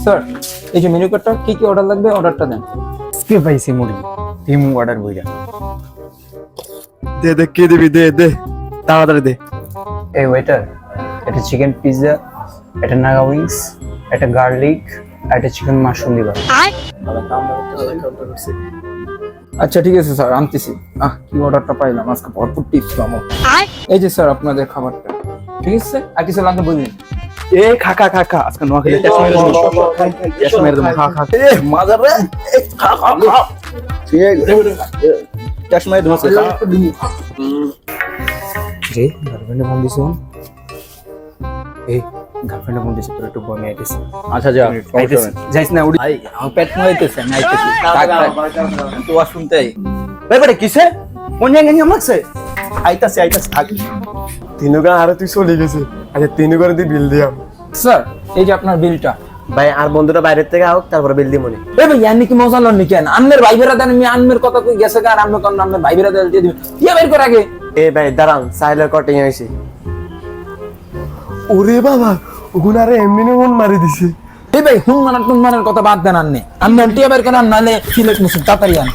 Sir এই যে menu কার্ডটা কি কি অর্ডার লাগবে অর্ডারটা দেন। কে পাইছি মুরগি টিম অর্ডার বইরা দে দে কে দিবি দে দে তাড়াতাড়ি দে। এই ওয়েটার এটা চিকেন পিৎজা, এটা নাগা উইংস, এটা গার্লিক, আর এটা চিকেন মাশরুম দিবা। আচ্ছা ঠিক আছে স্যার আনতেছি। কি অর্ডারটা পাইলাম আজকে ভরপুর টিপস পাবো। এই যে স্যার আপনাদের খাবারটা ঠিক আছে, আর কিছু লাগবে বলুন। এ খা খা খা খা আজকে নোয়া খেলে টেস্ট মেরে দেবো টেস্ট মেরে দেবো খা খা এ মজা রে খা খা খা ঠিক আছে টেস্ট মেরে দেবো রে গার্লফ্রেন্ডে ফোন দিছো এই গার্লফ্রেন্ডে ফোন দিছো তোর একটু বমি আইতেছে। আচ্ছা যা যাইস না উড়ি ভাই আমার পেট মরাইতেছে না আইতেছি টাক টাক তো শুনতেই ভাই বেটা কিসে কোন জায়গায় নিয়ে আমাকছে আইতাছে আইতাছে থাক তিনুগা আর তুই চলে গেছে আচ্ছা তিনুগার দি বিল দিয়াম। স্যার এই যে আপনার বিলটা। ভাই আর বন্ধুরা বাইরে থেকে আউক তারপরে বিল দিই মনে এই ভাই ইয়ার নাকি মজা লন কেন আন্নের ভাই বেরা দেন আমি আন্নের কথা কই গেছে আর আমি কোন নামে ভাই বেরা দেন দিয়ে দিবি কি বের কর আগে। এ ভাই দাঁড়ান সাইলের কটিং হইছে ওরে বাবা ওগুনারে এমনি মন মারি দিছে। এই ভাই হুন মানার টুন মানার কথা বাদ দেন আন্নে আন্নে টিয়া বের করেন নালে সিলেট মুসুদ তাড়াতাড়ি আন।